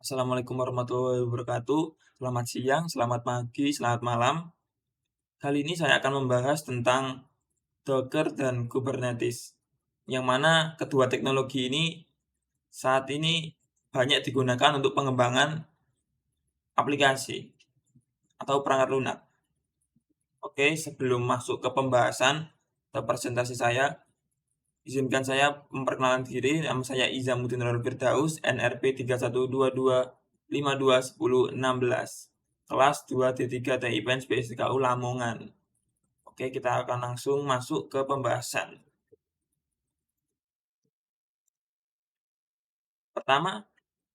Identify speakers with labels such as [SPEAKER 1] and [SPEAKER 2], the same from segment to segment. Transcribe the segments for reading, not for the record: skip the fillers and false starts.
[SPEAKER 1] Assalamualaikum warahmatullahi wabarakatuh. Selamat siang, selamat pagi, selamat malam. Kali ini saya akan membahas tentang Docker dan Kubernetes, yang mana kedua teknologi ini saat ini banyak digunakan untuk pengembangan aplikasi atau perangkat lunak. Oke, sebelum masuk ke pembahasan atau presentasi saya, izinkan saya memperkenalkan diri. Nama saya Izamuddin Nurul Firdaus, NRP 3122521016, kelas 2D3 TIPN SPSTKU Lamongan. Oke, kita akan langsung masuk ke pembahasan. Pertama,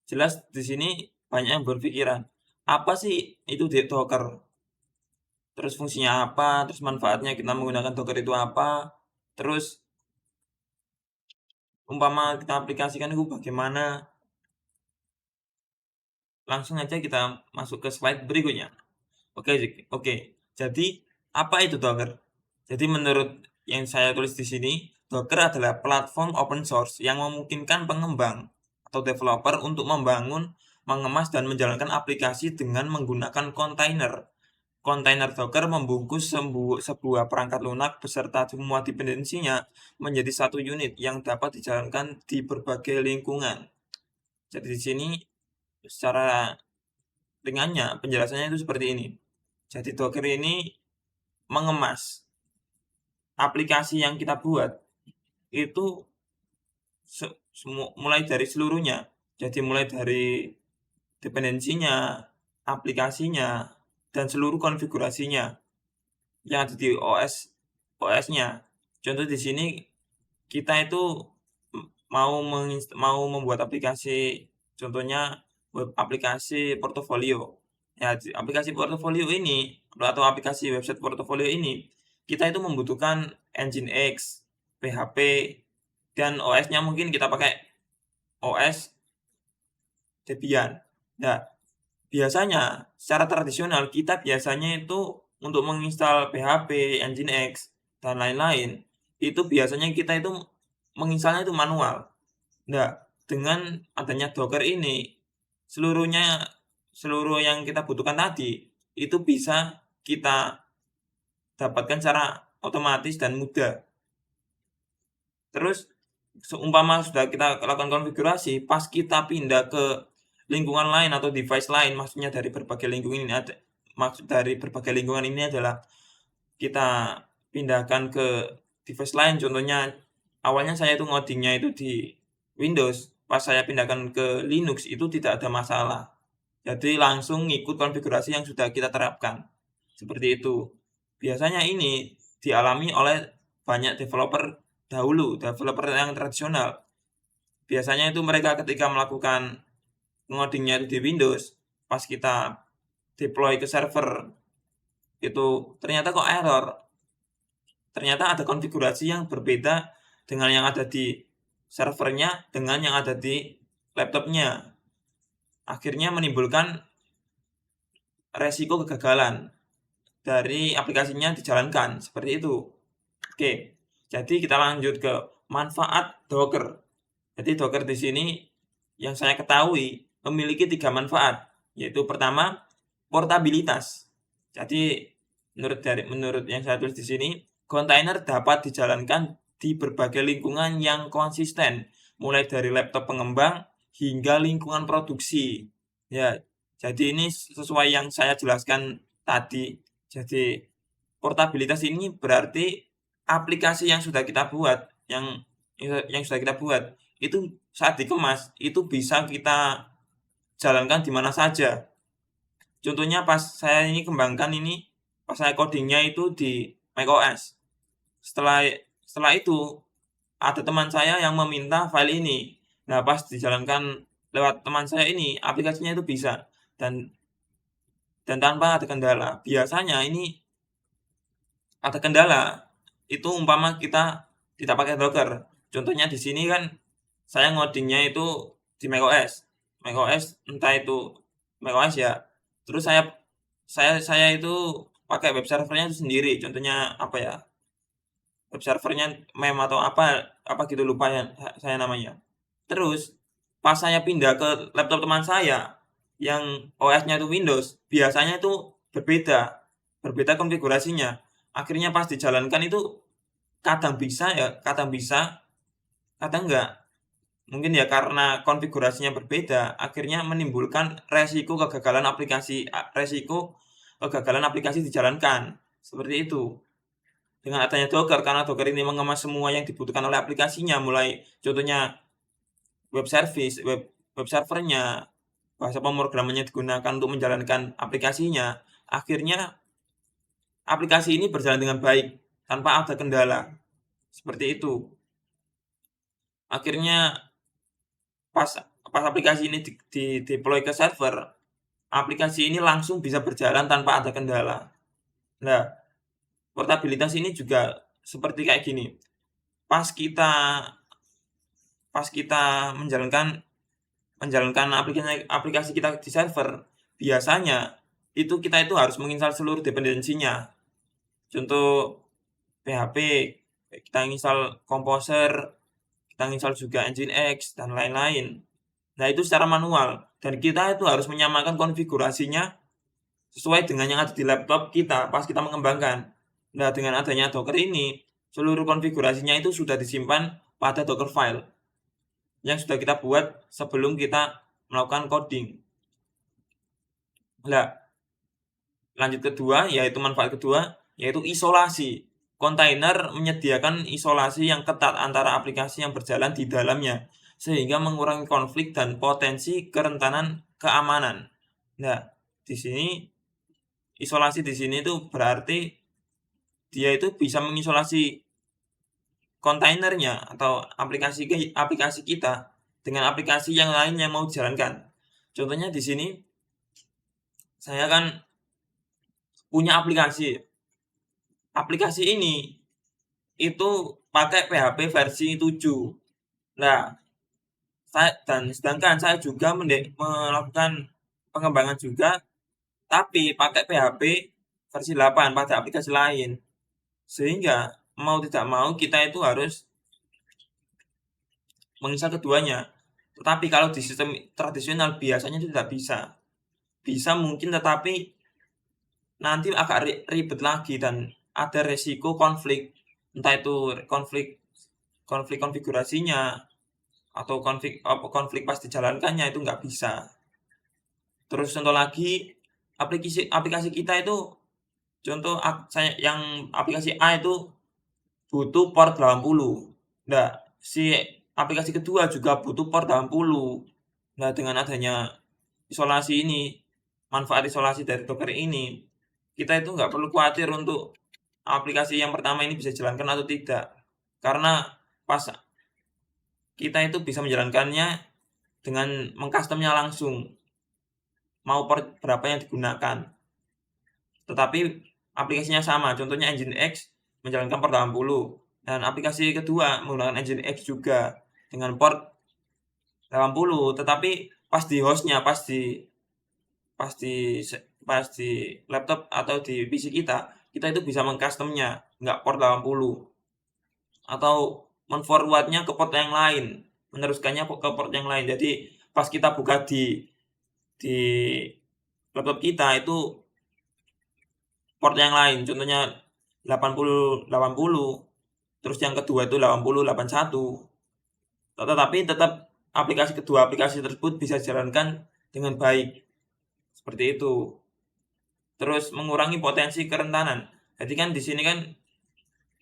[SPEAKER 1] jelas di sini banyak yang berpikiran, apa sih itu Docker? Terus fungsinya apa? Terus manfaatnya kita menggunakan Docker itu apa? Terus umpama kita aplikasikan itu bagaimana? Langsung aja kita masuk ke slide berikutnya. Oke. Jadi, apa itu Docker? Jadi menurut yang saya tulis di sini, Docker adalah platform open source yang memungkinkan pengembang atau developer untuk membangun, mengemas, dan menjalankan aplikasi dengan menggunakan kontainer. Kontainer Docker membungkus sebuah perangkat lunak beserta semua dependensinya menjadi satu unit yang dapat dijalankan di berbagai lingkungan. Jadi di sini secara ringannya penjelasannya itu seperti ini. Jadi Docker ini mengemas aplikasi yang kita buat itu mulai dari seluruhnya. Jadi mulai dari dependensinya, aplikasinya, dan seluruh konfigurasinya yang ada di OS-nya. Contoh di sini kita itu mau membuat aplikasi, contohnya web aplikasi portofolio. Ya, aplikasi portofolio ini atau aplikasi website portofolio ini kita itu membutuhkan Nginx, PHP, dan OS-nya mungkin kita pakai OS Debian. Nah, biasanya secara tradisional kita biasanya itu untuk menginstal PHP, Nginx, dan lain-lain, itu biasanya kita itu menginstalnya itu manual. Nah, dengan adanya Docker ini, seluruh yang kita butuhkan tadi, itu bisa kita dapatkan secara otomatis dan mudah. Terus, seumpama sudah kita lakukan konfigurasi, pas kita pindah ke lingkungan lain atau device lain, maksudnya dari berbagai lingkungan ini adalah kita pindahkan ke device lain. Contohnya, awalnya saya itu ngodingnya itu di Windows, pas saya pindahkan ke Linux itu tidak ada masalah. Jadi langsung ngikut konfigurasi yang sudah kita terapkan. Seperti itu. Biasanya ini dialami oleh banyak developer dahulu, developer yang tradisional. Biasanya itu mereka ketika melakukan ngodingnya itu di Windows, pas kita deploy ke server, itu ternyata kok error. Ternyata ada konfigurasi yang berbeda dengan yang ada di servernya dengan yang ada di laptopnya. Akhirnya menimbulkan resiko kegagalan dari aplikasinya dijalankan, seperti itu. Oke, jadi kita lanjut ke manfaat Docker. Jadi Docker di sini yang saya ketahui memiliki 3 manfaat, yaitu pertama, portabilitas. Jadi menurut yang saya tulis di sini, kontainer dapat dijalankan di berbagai lingkungan yang konsisten, mulai dari laptop pengembang hingga lingkungan produksi. Ya, jadi ini sesuai yang saya jelaskan tadi. Jadi portabilitas ini berarti aplikasi yang sudah kita buat, yang sudah kita buat itu saat dikemas itu bisa kita jalankan di mana saja. Contohnya pas saya ini kembangkan ini, pas saya codingnya itu di macOS. Setelah itu ada teman saya yang meminta file ini. Nah, pas dijalankan lewat teman saya ini, aplikasinya itu bisa dan tanpa ada kendala. Biasanya ini ada kendala. Itu umpama kita tidak pakai Docker. Contohnya di sini kan saya ngodingnya itu di macOS. macOS entah itu macOS ya. Terus saya itu pakai web servernya itu sendiri. Contohnya apa ya? Web servernya mem atau apa gitu lupa ya saya namanya. Terus pas saya pindah ke laptop teman saya, yang OS-nya itu Windows, biasanya itu berbeda konfigurasinya. Akhirnya pas dijalankan itu kadang bisa ya, kadang bisa, kadang enggak. Mungkin ya karena konfigurasinya berbeda, akhirnya menimbulkan resiko kegagalan aplikasi dijalankan, seperti itu. Dengan adanya Docker, karena Docker ini mengemas semua yang dibutuhkan oleh aplikasinya, mulai contohnya web service, web servernya, bahasa pemrograman yang digunakan untuk menjalankan aplikasinya, akhirnya aplikasi ini berjalan dengan baik tanpa ada kendala. Seperti itu. Akhirnya pas pas aplikasi ini deploy ke server, aplikasi ini langsung bisa berjalan tanpa ada kendala. Nah, portabilitas ini juga seperti kayak gini. Pas kita pas kita menjalankan menjalankan aplikasi kita di server, biasanya kita itu harus menginstal seluruh dependensinya. Contoh PHP, kita install Composer, kita install juga Nginx dan lain-lain. Nah, itu secara manual dan kita itu harus menyamakan konfigurasinya sesuai dengan yang ada di laptop kita pas kita mengembangkan. Nah, dengan adanya Docker ini, seluruh konfigurasinya itu sudah disimpan pada Docker file yang sudah kita buat sebelum kita melakukan coding. Nah, lanjut kedua, yaitu manfaat kedua, yaitu isolasi. Kontainer menyediakan isolasi yang ketat antara aplikasi yang berjalan di dalamnya, sehingga mengurangi konflik dan potensi kerentanan keamanan. Nah, di sini isolasi di sini itu berarti dia itu bisa mengisolasi kontainernya atau aplikasi kita dengan aplikasi yang lain yang mau dijalankan. Contohnya di sini saya kan punya aplikasi. Aplikasi ini itu pakai PHP versi 7. Nah, sedangkan saya juga melakukan pengembangan juga, tapi pakai PHP versi 8 pada aplikasi lain. Sehingga mau tidak mau kita itu harus menginstal keduanya. Tetapi kalau di sistem tradisional biasanya itu tidak bisa. Bisa mungkin, tetapi nanti agak ribet lagi dan ada resiko konflik. Entah itu konflik konfigurasinya atau konflik pas dijalankannya itu nggak bisa. Terus contoh lagi, aplikasi kita itu contoh saya yang aplikasi A itu butuh port 80. Nah, si aplikasi kedua juga butuh port 80. Nah, dengan adanya isolasi ini, manfaat isolasi dari Docker ini, kita itu nggak perlu khawatir untuk aplikasi yang pertama ini bisa dijalankan atau tidak. Karena pas kita itu bisa menjalankannya dengan mengcustomnya langsung, mau port berapa yang digunakan. Tetapi aplikasinya sama, contohnya Nginx menjalankan port 80 dan aplikasi kedua menggunakan Nginx juga dengan port 80, tetapi pas di hostnya, pas di laptop atau di PC kita itu bisa mengcustomnya, nggak port 80 atau menforwardnya ke port yang lain, meneruskannya ke port yang lain. Jadi pas kita buka di laptop kita itu port yang lain, contohnya 80 terus yang kedua itu 8081. Tetapi tetap kedua aplikasi tersebut bisa dijalankan dengan baik. Seperti itu. Terus mengurangi potensi kerentanan. Jadi kan di sini kan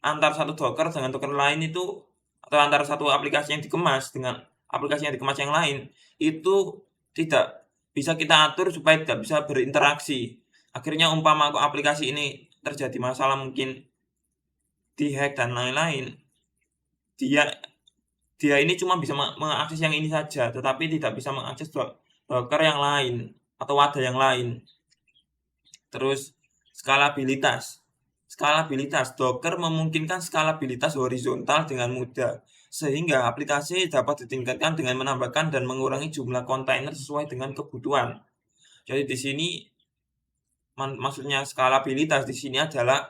[SPEAKER 1] antar satu Docker dengan Docker lain itu, atau antara satu aplikasi yang dikemas dengan aplikasi yang dikemas yang lain, itu tidak bisa kita atur supaya tidak bisa berinteraksi. Akhirnya umpama aplikasi ini terjadi masalah, mungkin dihack dan lain-lain, dia ini cuma bisa mengakses yang ini saja, tetapi tidak bisa mengakses Docker yang lain atau wadah yang lain. Terus skalabilitas. Docker memungkinkan skalabilitas horizontal dengan mudah, sehingga aplikasi dapat ditingkatkan dengan menambahkan dan mengurangi jumlah kontainer sesuai dengan kebutuhan. Jadi di sini maksudnya skalabilitas di sini adalah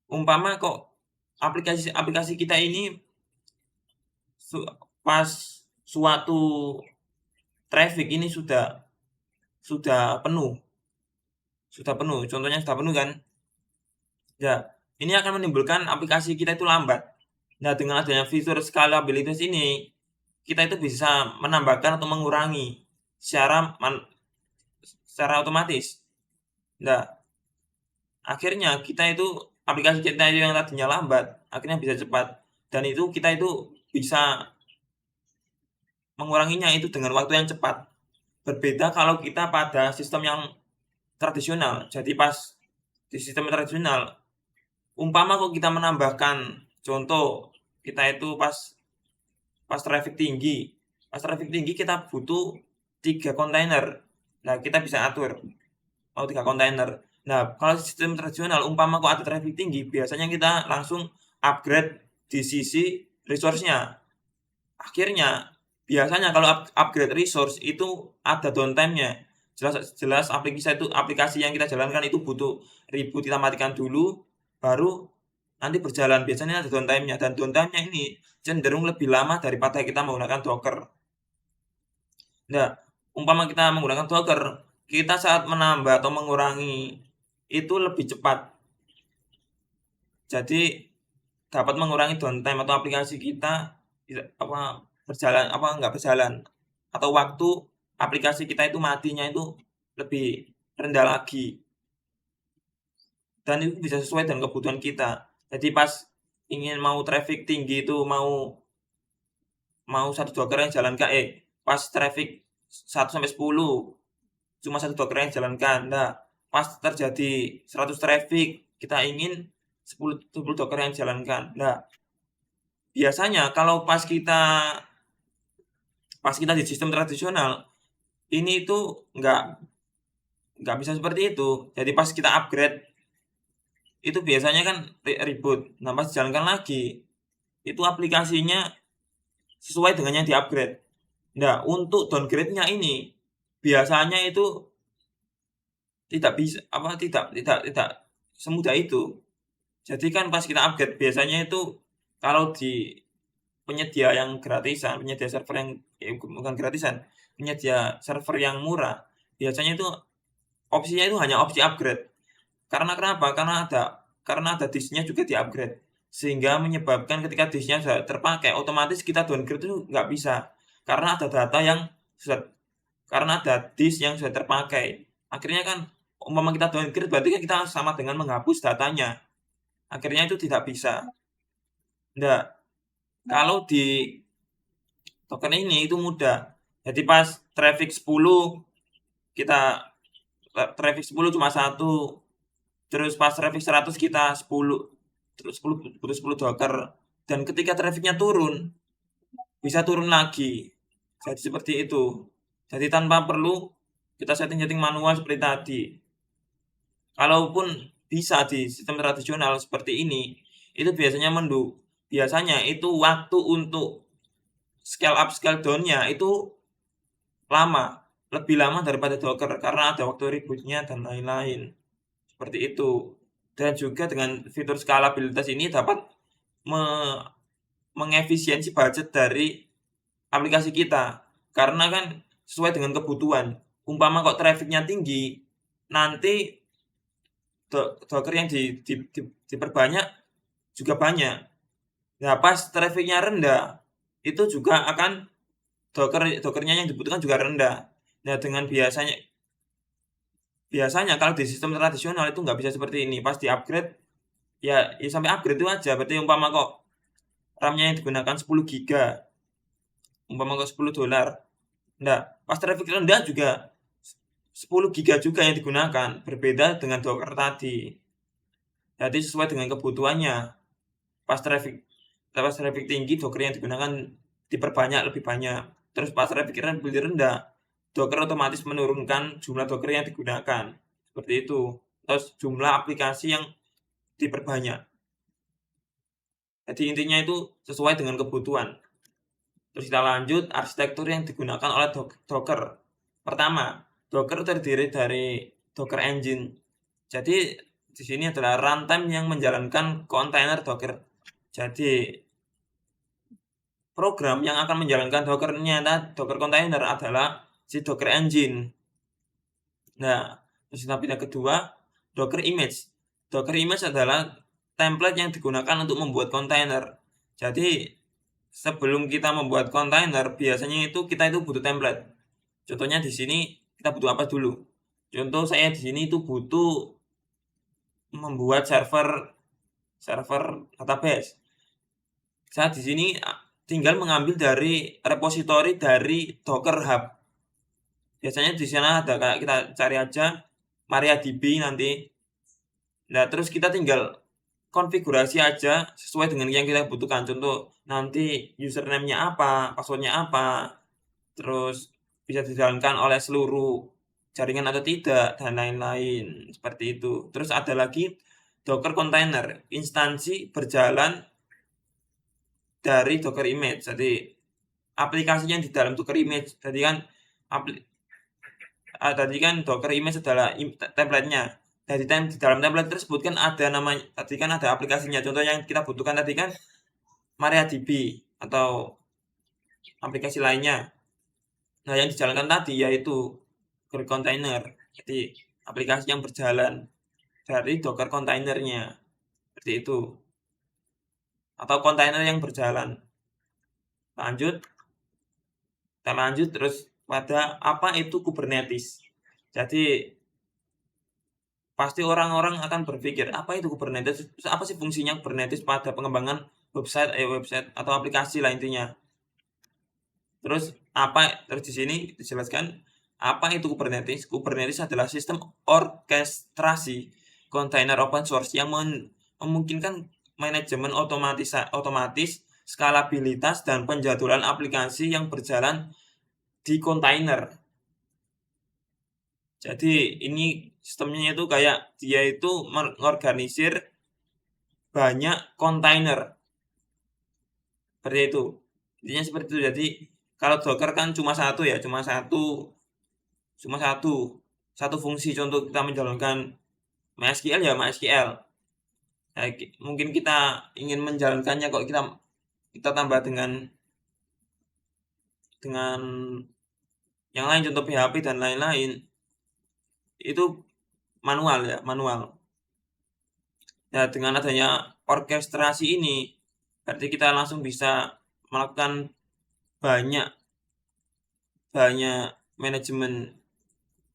[SPEAKER 1] umpama kok aplikasi kita ini pas suatu traffic ini sudah sudah penuh contohnya sudah penuh kan. Ya, ini akan menimbulkan aplikasi kita itu lambat. Nah, dengan adanya fitur scalability ini, kita itu bisa menambahkan atau mengurangi secara otomatis. Nah, akhirnya kita itu aplikasi kita yang tadinya lambat, akhirnya bisa cepat. Dan itu kita itu bisa menguranginya itu dengan waktu yang cepat. Berbeda kalau kita pada sistem yang tradisional. Jadi pas di sistem tradisional, umpama kok kita menambahkan contoh, kita itu pas traffic tinggi kita butuh 3 kontainer. Nah, kita bisa atur mau 3 kontainer. Nah, kalau sistem tradisional umpama kok ada traffic tinggi, biasanya kita langsung upgrade di sisi resource-nya. Akhirnya biasanya kalau upgrade resource itu ada downtime-nya. Jelas aplikasi yang kita jalankan itu butuh reboot, kita matikan dulu, baru nanti berjalan. Biasanya ada downtime-nya, dan downtime-nya ini cenderung lebih lama daripada kita menggunakan Docker. Nah, umpama kita menggunakan Docker, kita saat menambah atau mengurangi itu lebih cepat. Jadi dapat mengurangi downtime atau aplikasi kita nggak berjalan, atau waktu aplikasi kita itu matinya itu lebih rendah lagi. Dan itu bisa sesuai dengan kebutuhan kita. Jadi pas ingin mau traffic tinggi itu mau satu Docker yang jalankan, pas traffic 1 sampai 10 cuma satu Docker yang jalankan. Nah, pas terjadi 100 traffic kita ingin 10 Docker yang jalankan. Nah, biasanya kalau pas kita di sistem tradisional, ini itu nggak bisa seperti itu. Jadi pas kita upgrade, itu biasanya kan reboot. Nah, pas dijalankan lagi, itu aplikasinya sesuai dengan yang di-upgrade. Nah, untuk downgrade-nya ini, biasanya itu tidak bisa, tidak semudah itu. Jadi kan pas kita upgrade, biasanya itu kalau di penyedia yang gratisan, penyedia server yang bukan gratisan, penyedia server yang murah, biasanya itu opsinya itu hanya opsi upgrade. Karena kenapa? Karena ada disknya juga di-upgrade. Sehingga menyebabkan ketika disknya sudah terpakai, otomatis kita downgrade itu nggak bisa. Karena ada disk yang sudah terpakai. Akhirnya kan, umpama kita downgrade, berarti kan kita sama dengan menghapus datanya. Akhirnya itu tidak bisa. Nah, kalau di token ini itu mudah. Jadi pas traffic 10 cuma 1, terus pas traffic 100 kita 10, terus 10 butuh 10 Docker, dan ketika trafficnya turun bisa turun lagi. Jadi seperti itu. Jadi tanpa perlu kita setting manual seperti tadi. Kalaupun bisa di sistem tradisional seperti ini, itu biasanya itu waktu untuk scale up scale down-nya itu lebih lama daripada Docker karena ada waktu reboot-nya dan lain-lain. Seperti itu. Dan juga dengan fitur skalabilitas ini dapat mengefisiensi budget dari aplikasi kita. Karena kan sesuai dengan kebutuhan. Umpama kok traffic-nya tinggi, nanti Docker yang diperbanyak juga banyak. Nah, pas traffic-nya rendah, itu juga akan Docker-nya yang dibutuhkan juga rendah. Nah, dengan biasanya kalau di sistem tradisional itu nggak bisa seperti ini. Pas di-upgrade, ya sampai upgrade itu aja. Berarti umpama kok RAM-nya yang digunakan 10 giga, umpama kok $10. Nah, pas traffic rendah juga 10 giga juga yang digunakan, berbeda dengan Docker tadi. Jadi sesuai dengan kebutuhannya. Pas traffic tinggi, Docker yang digunakan diperbanyak lebih banyak. Terus pas traffic rendah, Docker otomatis menurunkan jumlah Docker yang digunakan. Seperti itu. Terus jumlah aplikasi yang diperbanyak. Jadi intinya itu sesuai dengan kebutuhan. Terus kita lanjut, arsitektur yang digunakan oleh Docker. Pertama, Docker terdiri dari Docker Engine. Jadi di sini adalah runtime yang menjalankan kontainer Docker. Jadi program yang akan menjalankan Docker container adalah si Docker Engine. Nah, terus yang kedua, Docker image. Docker image adalah template yang digunakan untuk membuat kontainer. Jadi, sebelum kita membuat kontainer, biasanya kita itu butuh template. Contohnya di sini kita butuh apa dulu? Contoh saya di sini itu butuh membuat server database. Saya di sini tinggal mengambil dari repositori dari Docker Hub. Biasanya di sana ada, kayak kita cari aja MariaDB nanti. Nah, terus kita tinggal konfigurasi aja sesuai dengan yang kita butuhkan. Contoh nanti username-nya apa, password-nya apa, terus bisa dijalankan oleh seluruh jaringan atau tidak, dan lain-lain. Seperti itu. Terus ada lagi Docker container, instansi berjalan dari Docker image. Jadi aplikasinya di dalam Docker image. Tadi kan Docker image adalah template-nya. Di dalam template tersebut kan ada namanya, tadi kan ada aplikasinya. Contoh yang kita butuhkan tadi kan MariaDB atau aplikasi lainnya. Nah, yang dijalankan tadi yaitu Docker container. Jadi aplikasi yang berjalan dari Docker containernya. Seperti itu. Atau kontainer yang berjalan. Kita lanjut terus pada apa itu Kubernetes. Jadi pasti orang-orang akan berpikir, apa itu Kubernetes? Apa sih fungsinya Kubernetes pada pengembangan website atau aplikasi lah intinya. Terus di sini dijelaskan apa itu Kubernetes? Kubernetes adalah sistem orkestrasi kontainer open source yang memungkinkan manajemen otomatis, skalabilitas, dan penjadwalan aplikasi yang berjalan di kontainer. Jadi ini sistemnya itu kayak dia itu mengorganisir banyak kontainer. Seperti itu. Intinya seperti itu. Jadi kalau Docker kan cuma satu ya, cuma satu fungsi. Contoh kita menjalankan MySQL ya MySQL. Nah, mungkin kita ingin menjalankannya kok kita tambah dengan yang lain, contoh PHP dan lain-lain. Itu manual ya, manual. Nah, dengan adanya orkestrasi ini, berarti kita langsung bisa melakukan banyak manajemen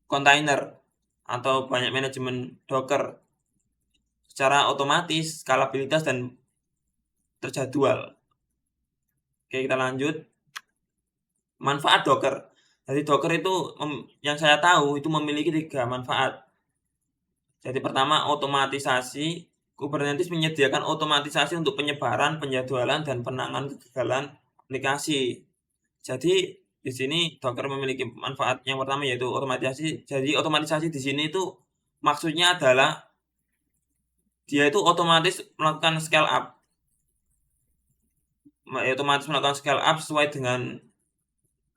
[SPEAKER 1] kontainer atau banyak manajemen Docker secara otomatis, skalabilitas, dan terjadwal. Oke, kita lanjut. Manfaat Docker. Jadi Docker itu yang saya tahu itu memiliki 3 manfaat. Jadi pertama, otomatisasi. Kubernetes menyediakan otomatisasi untuk penyebaran, penjadwalan, dan penanganan kegagalan aplikasi. Jadi di sini Docker memiliki manfaat yang pertama yaitu otomatisasi. Jadi otomatisasi di sini itu maksudnya adalah dia itu otomatis melakukan scale up.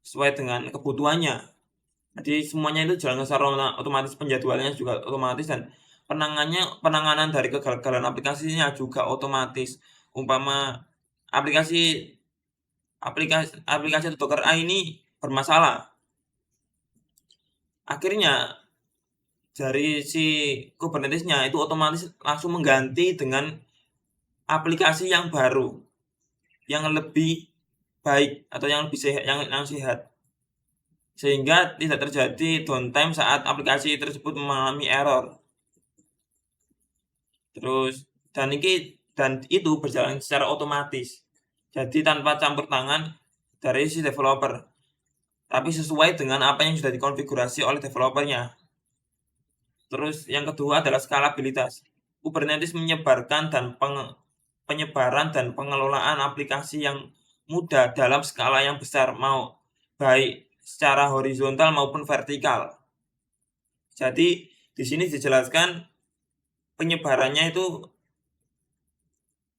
[SPEAKER 1] Sesuai dengan kebutuhannya. Jadi semuanya itu jalan secara otomatis, penjadwalannya juga otomatis, dan penanganan dari kegagalan aplikasinya juga otomatis. Umpama aplikasi Docker A ini bermasalah, akhirnya dari si Kubernetes-nya itu otomatis langsung mengganti dengan aplikasi yang baru, yang lebih baik atau yang lebih sehat, sehingga tidak terjadi downtime saat aplikasi tersebut mengalami error. Terus dan itu berjalan secara otomatis. Jadi tanpa campur tangan dari si developer, tapi sesuai dengan apa yang sudah dikonfigurasi oleh developernya. Terus yang kedua adalah skalabilitas. Kubernetes penyebaran dan pengelolaan aplikasi yang mudah dalam skala yang besar, baik secara horizontal maupun vertikal. Jadi di sini dijelaskan penyebarannya itu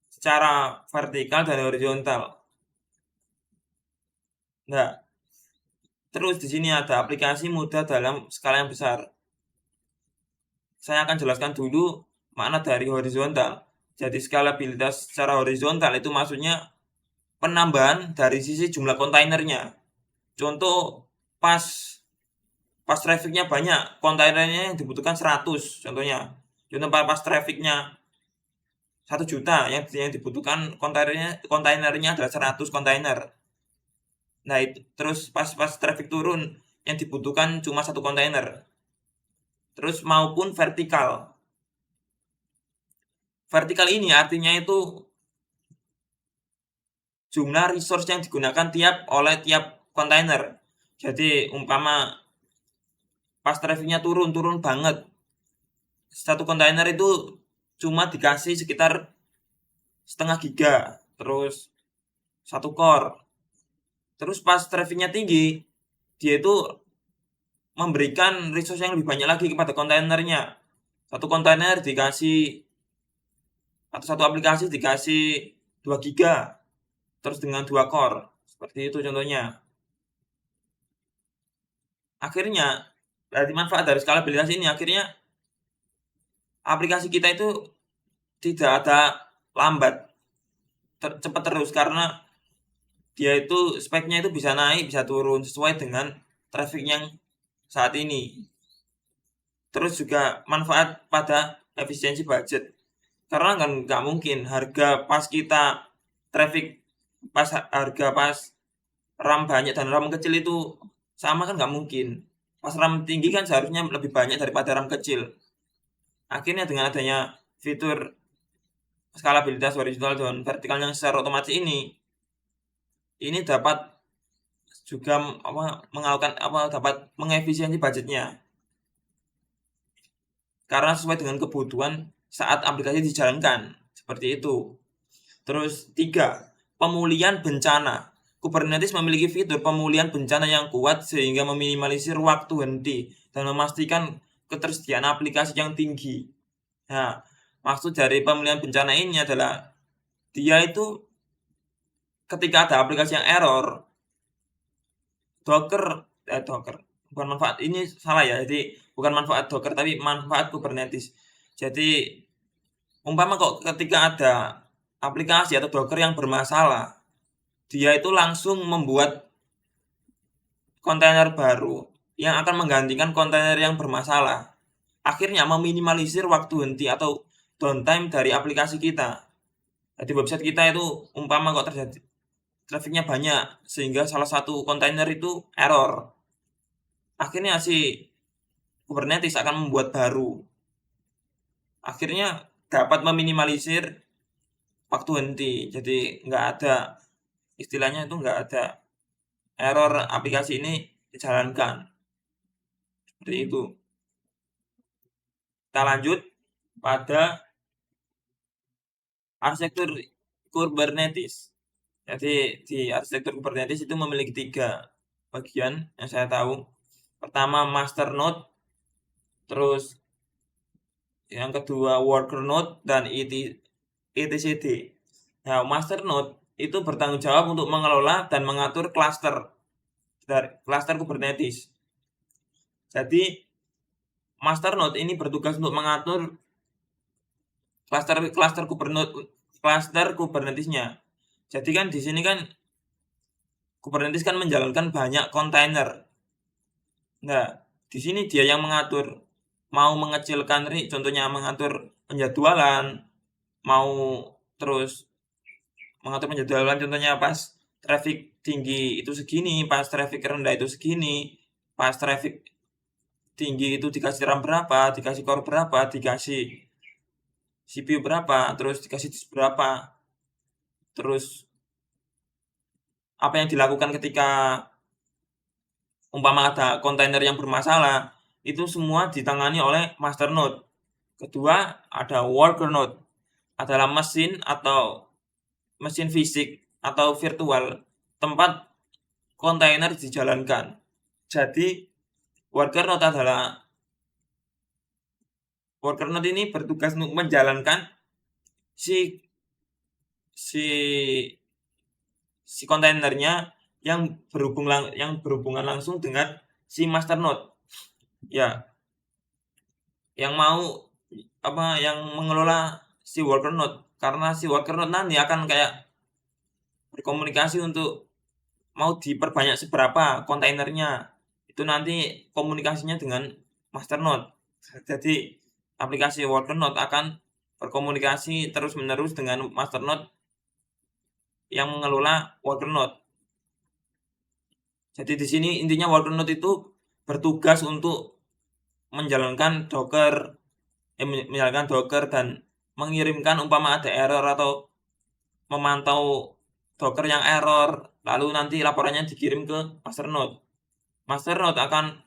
[SPEAKER 1] secara vertikal dan horizontal. Nah, terus di sini ada aplikasi mudah dalam skala yang besar. Saya akan jelaskan dulu makna dari horizontal. Jadi skalabilitas secara horizontal itu maksudnya penambahan dari sisi jumlah kontainernya. Contoh pas pas trafficnya banyak, kontainernya yang dibutuhkan 100 contohnya. Contoh pas trafficnya 1 juta, yang dibutuhkan kontainernya adalah 100 kontainer. Nah itu terus pas traffic turun, yang dibutuhkan cuma 1 kontainer. Terus maupun vertikal. Vertikal ini artinya itu jumlah resource yang digunakan oleh tiap kontainer. Jadi umpama pas trafficnya turun banget, 1 kontainer itu cuma dikasih sekitar setengah giga, terus 1 core. Terus pas trafficnya tinggi, dia itu memberikan resource yang lebih banyak lagi kepada kontainernya. 1 kontainer dikasih, atau 1 aplikasi dikasih 2 giga, terus dengan 2 core. Seperti itu contohnya. Akhirnya, dari manfaat dari skalabilitas ini, akhirnya aplikasi kita itu tidak ada lambat, cepat terus, karena dia itu speknya itu bisa naik, bisa turun sesuai dengan traffic yang saat ini. Terus juga manfaat pada efisiensi budget, karena kan nggak mungkin harga pas kita traffic, harga pas RAM banyak dan RAM kecil itu sama, kan nggak mungkin. Pas RAM tinggi kan seharusnya lebih banyak daripada RAM kecil. Akhirnya dengan adanya fitur skalabilitas horizontal dan vertikal yang secara otomatis ini dapat juga dapat mengefisiensi budgetnya, karena sesuai dengan kebutuhan saat aplikasi dijalankan, seperti itu. Terus 3, pemulihan bencana. Kubernetes memiliki fitur pemulihan bencana yang kuat sehingga meminimalisir waktu henti dan memastikan ketersediaan aplikasi yang tinggi. Nah, maksud dari pemulihan bencana ini adalah dia itu ketika ada aplikasi yang error, Docker bukan manfaat, ini salah ya. Jadi bukan manfaat Docker tapi manfaat Kubernetes. Jadi umpama kok ketika ada aplikasi atau Docker yang bermasalah, dia itu langsung membuat kontainer baru yang akan menggantikan kontainer yang bermasalah. Akhirnya meminimalisir waktu henti atau downtime dari aplikasi kita. Jadi website kita itu umpama kok terjadi trafficnya banyak sehingga salah satu kontainer itu error, akhirnya si Kubernetes akan membuat baru. Akhirnya dapat meminimalisir waktu henti. Jadi nggak ada, istilahnya itu nggak ada error aplikasi ini dijalankan. Seperti itu. Kita lanjut pada arsitektur Kubernetes. Jadi di arsitektur Kubernetes itu memiliki 3 bagian yang saya tahu. Pertama master node, terus yang kedua worker node, dan etcd. Nah, master node itu bertanggung jawab untuk mengelola dan mengatur cluster Kubernetes. Jadi master node ini bertugas untuk mengatur cluster Kubernetesnya. Jadi kan di sini kan Kubernetes kan menjalankan banyak kontainer. Nah, di sini dia yang mengatur, mau mengecilkan, contohnya mengatur penjadwalan, mau terus mengatur penjadwalan, contohnya pas traffic tinggi itu segini, pas traffic rendah itu segini, pas traffic tinggi itu dikasih RAM berapa, dikasih core berapa, dikasih CPU berapa, terus dikasih disk berapa, terus apa yang dilakukan ketika umpama ada kontainer yang bermasalah, itu semua ditangani oleh master node. Kedua, ada worker node, adalah mesin fisik atau virtual tempat kontainer dijalankan. Jadi worker node ini bertugas untuk menjalankan si kontainernya yang berhubungan langsung dengan si master node. Ya. Yang mengelola si worker node, karena si worker node nanti akan kayak berkomunikasi untuk mau diperbanyak seberapa kontainernya. itu nanti komunikasinya dengan masternode. Jadi aplikasi workernode akan berkomunikasi terus-menerus dengan masternode yang mengelola workernode. Jadi di sini intinya workernode itu bertugas untuk menjalankan Docker dan mengirimkan umpama ada error atau memantau Docker yang error, lalu nanti laporannya dikirim ke masternode. Masternode akan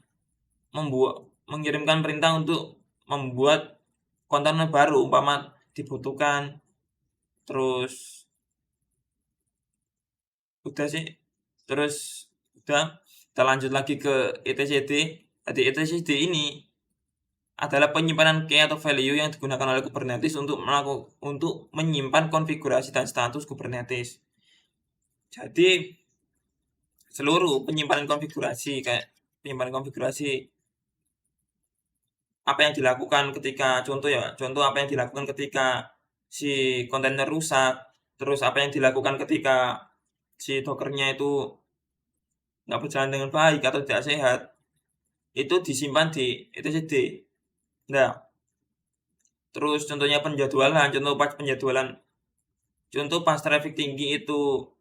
[SPEAKER 1] mengirimkan perintah untuk membuat kontainer baru umpama dibutuhkan. Terus udah sih. Terus udah kita lanjut lagi ke etcd. Jadi etcd ini adalah penyimpanan key atau value yang digunakan oleh Kubernetes untuk menyimpan konfigurasi dan status Kubernetes. Jadi seluruh penyimpanan konfigurasi apa yang dilakukan ketika contoh apa yang dilakukan ketika si kontainer rusak, terus apa yang dilakukan ketika si Dockernya itu nggak berjalan dengan baik atau tidak sehat, itu disimpan di etcd. Nah, terus contohnya contoh pas traffic tinggi itu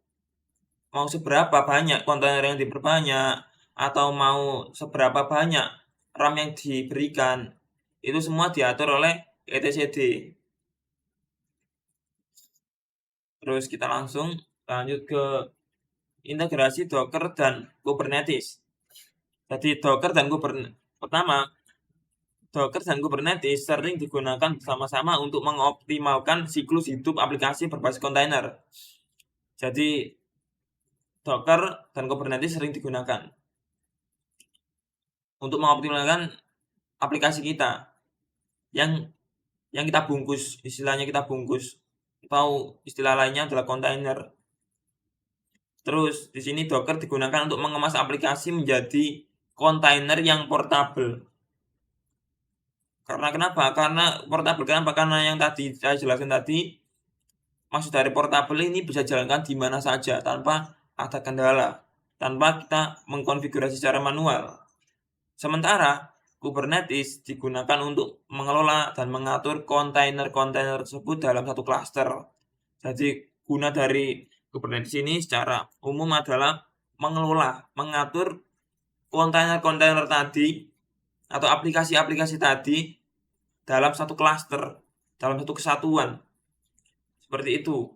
[SPEAKER 1] mau seberapa banyak kontainer yang diperbanyak atau mau seberapa banyak RAM yang diberikan, itu semua diatur oleh etcd. Terus kita langsung lanjut ke integrasi Docker dan Kubernetes. Jadi Docker dan Kubernetes sering digunakan bersama-sama untuk mengoptimalkan siklus hidup aplikasi berbasis kontainer. Jadi Docker dan Kubernetes sering digunakan untuk mengoptimalkan aplikasi kita yang kita bungkus, istilahnya kita bungkus, atau istilah lainnya adalah kontainer. Terus di sini Docker digunakan untuk mengemas aplikasi menjadi kontainer yang portable. Karena kenapa? Karena portable. Kenapa? Karena yang tadi saya jelaskan tadi, maksud dari portable ini bisa jalankan di mana saja tanpa ada kendala, tanpa kita mengkonfigurasi secara manual. Sementara Kubernetes digunakan untuk mengelola dan mengatur kontainer-kontainer tersebut dalam satu klaster. Jadi guna dari Kubernetes ini secara umum adalah mengatur kontainer-kontainer tadi atau aplikasi-aplikasi tadi dalam satu klaster, dalam satu kesatuan. Seperti itu.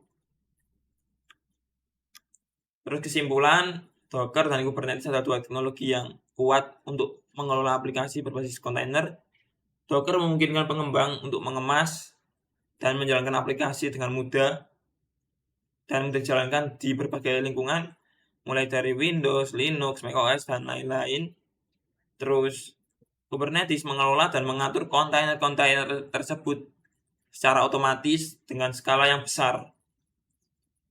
[SPEAKER 1] Terus kesimpulan, Docker dan Kubernetes adalah dua teknologi yang kuat untuk mengelola aplikasi berbasis kontainer. Docker memungkinkan pengembang untuk mengemas dan menjalankan aplikasi dengan mudah dan mudah dijalankan di berbagai lingkungan, mulai dari Windows, Linux, macOS, dan lain-lain. Terus Kubernetes mengelola dan mengatur kontainer-kontainer tersebut secara otomatis dengan skala yang besar.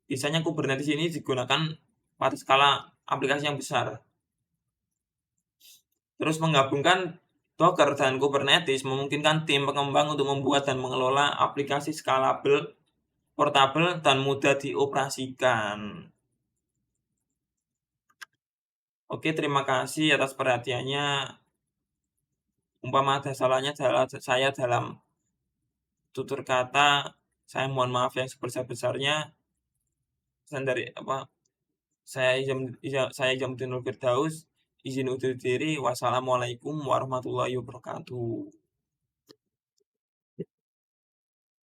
[SPEAKER 1] Biasanya Kubernetes ini digunakan pada skala aplikasi yang besar. Terus menggabungkan Docker dan Kubernetes memungkinkan tim pengembang untuk membuat dan mengelola aplikasi scalable, portable, dan mudah dioperasikan. Oke, terima kasih atas perhatiannya. Umpama ada salahnya saya dalam tutur kata, saya mohon maaf yang sebesar-besarnya. Saya Jamudin Firdaus, izin undur diri. Wassalamualaikum warahmatullahi wabarakatuh.